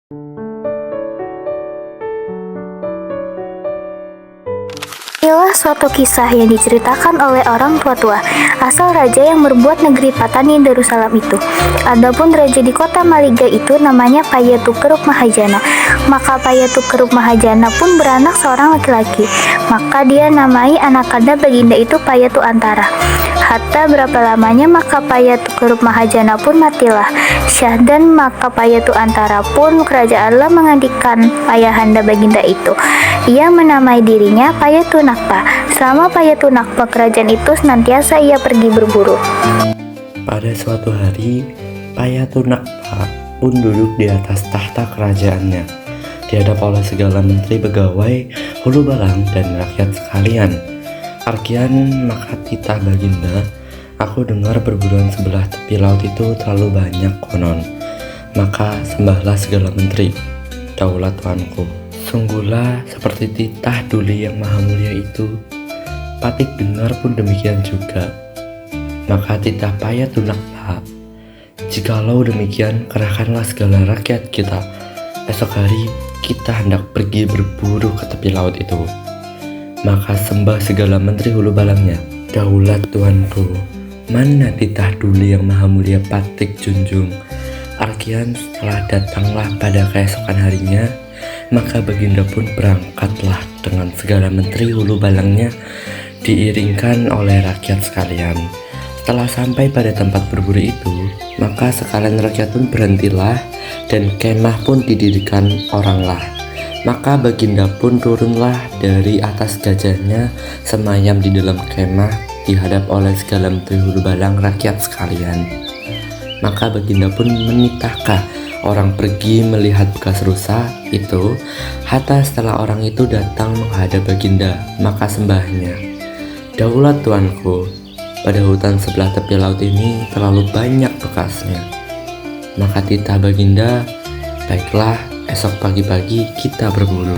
Inilah suatu kisah yang diceritakan oleh orang tua-tua asal raja yang berbuat negeri Patani Darussalam itu. Adapun raja di kota Maligai itu namanya Payatukeruk Mahajana. Maka Payatukeruk Mahajana pun beranak seorang laki-laki. Maka dia namai anak kandung baginda itu Payatu Antara. Hatta berapa lamanya maka Payatukeruk Mahajana pun matilah. Syah dan maka Payatu Antara pun kerajaanlah menggantikan ayahanda baginda itu. Ia menamai dirinya Payatu Nakpa. Selama Payatu Nakpa kerajaan itu senantiasa ia pergi berburu. Pada suatu hari, Payatu Nakpa pun duduk di atas tahta kerajaannya, dihadap oleh segala menteri pegawai, hulu balang, dan rakyat sekalian. Arkian maka titah baginda, aku dengar perburuan sebelah tepi laut itu terlalu banyak konon. Maka sembahlah segala menteri, daulat tuanku. Sungguhlah seperti titah Duli yang maha mulia itu. Patik dengar pun demikian juga. Maka titah Payatu Nakpa, jikalau demikian kerahkanlah segala rakyat kita. Esok hari kita hendak pergi berburu ke tepi laut itu. Maka sembah segala menteri hulu balangnya, daulat tuanku, mana titah Duli yang maha mulia Patik junjung. Arkian setelah datanglah pada keesokan harinya, maka baginda pun berangkatlah dengan segala menteri hulu balangnya, diiringkan oleh rakyat sekalian. Setelah sampai pada tempat berburu itu, maka sekalian rakyat pun berhentilah, dan kemah pun didirikan oranglah. Maka baginda pun turunlah dari atas gajahnya, semayam di dalam kemah, dihadap oleh segala menteri hulu balang rakyat sekalian. Maka baginda pun menitahkah orang pergi melihat bekas rusa itu. Hatta setelah orang itu datang menghadap baginda, maka sembahnya, daulat tuanku, pada hutan sebelah tepi laut ini terlalu banyak bekasnya. Maka titah baginda, baiklah, esok pagi-pagi kita berburu.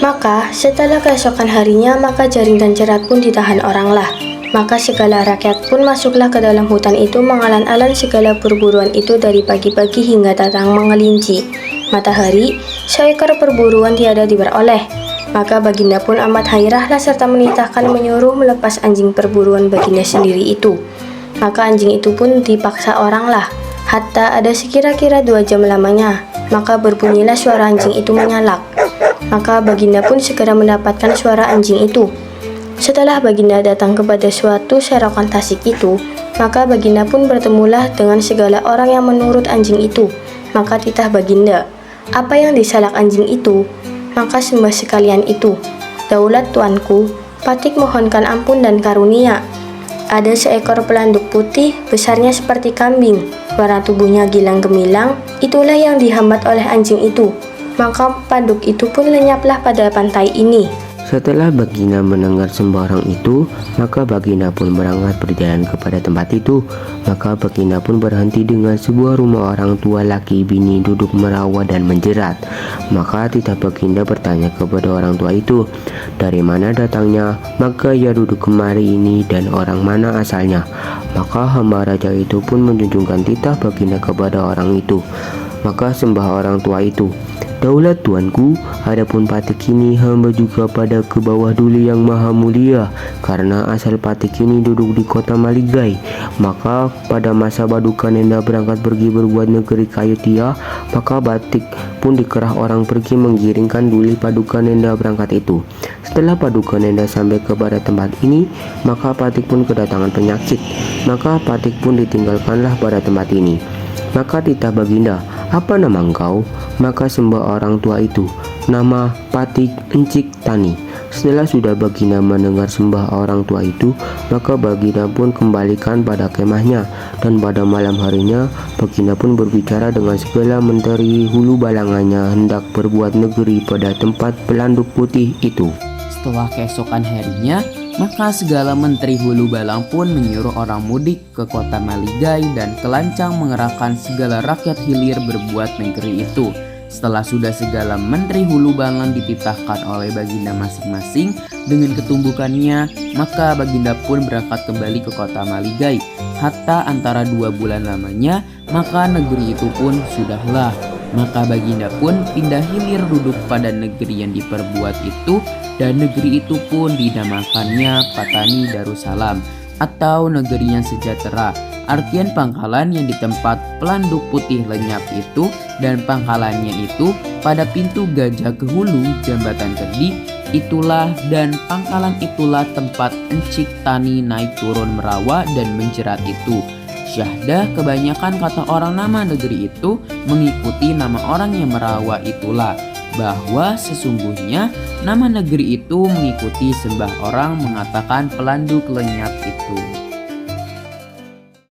Maka setelah keesokan harinya, maka jaring dan jerat pun ditahan oranglah. Maka segala rakyat pun masuklah ke dalam hutan itu, mengalan-alan segala perburuan itu dari pagi-pagi hingga datang mengelinci matahari. Seekor perburuan tiada diperoleh. Maka baginda pun amat hairahlah serta menitahkan menyuruh melepas anjing perburuan baginda sendiri itu. Maka anjing itu pun dipaksa oranglah. Hatta ada sekira-kira 2 jam lamanya, maka berbunyilah suara anjing itu menyalak. Maka baginda pun segera mendapatkan suara anjing itu. Setelah baginda datang kepada suatu serokan tasik itu, maka baginda pun bertemulah dengan segala orang yang menurut anjing itu. Maka titah baginda, apa yang disalak anjing itu? Maka sembah sekalian itu, daulat tuanku, Patik mohonkan ampun dan karunia. Ada seekor pelanduk putih, besarnya seperti kambing, warna tubuhnya gilang gemilang, itulah yang dihambat oleh anjing itu. Maka panduk itu pun lenyaplah pada pantai ini. Setelah baginda mendengar sembah orang itu, maka baginda pun berangkat berjalan kepada tempat itu. Maka baginda pun berhenti dengan sebuah rumah orang tua laki bini duduk merawat dan menjerat. Maka titah baginda bertanya kepada orang tua itu, dari mana datangnya? Maka ia duduk kemari ini dan orang mana asalnya? Maka hamba raja itu pun menjunjungkan titah baginda kepada orang itu. Maka sembah orang tua itu, daulat tuanku, adapun Patik ini hamba juga pada ke bawah Duli yang maha mulia, karena asal Patik ini duduk di kota Maligai. Maka pada masa Baduka Nenda berangkat pergi berbuat negeri Kayutia, maka Patik pun dikerah orang pergi menggiringkan Duli Paduka Nenda berangkat itu. Setelah Paduka Nenda sampai kepada tempat ini, maka Patik pun kedatangan penyakit. Maka Patik pun ditinggalkanlah pada tempat ini. Maka titah baginda, apa nama engkau? Maka sembah orang tua itu, nama Patik Encik Tani. Setelah sudah baginda mendengar sembah orang tua itu, maka baginda pun kembalikan pada kemahnya. Dan pada malam harinya, baginda pun berbicara dengan segala menteri hulu balangannya hendak berbuat negeri pada tempat pelanduk putih itu. Setelah keesokan harinya, maka segala menteri hulu balang pun menyuruh orang mudik ke kota Maligai dan kelancang mengerahkan segala rakyat hilir berbuat negeri itu. Setelah sudah segala menteri hulu balang dititahkan oleh baginda masing-masing dengan ketumbukannya, maka baginda pun berangkat kembali ke kota Maligai. Hatta antara 2 bulan lamanya, maka negeri itu pun sudahlah Maka baginda pun pindah hilir duduk pada negeri yang diperbuat itu, dan negeri itu pun dinamakannya Patani Darussalam atau negeri yang sejahtera. Artian pangkalan yang di tempat pelanduk putih lenyap itu, dan pangkalannya itu pada pintu Gajah ke Hulu Jambatan Kedih itulah, dan pangkalan itulah tempat Encik Tani naik turun merawa dan menjerat itu. Syahdah kebanyakan kata orang nama negeri itu mengikuti nama orang yang merawa itulah, bahwa sesungguhnya nama negeri itu mengikuti sembah orang mengatakan pelanduk lenyap itu.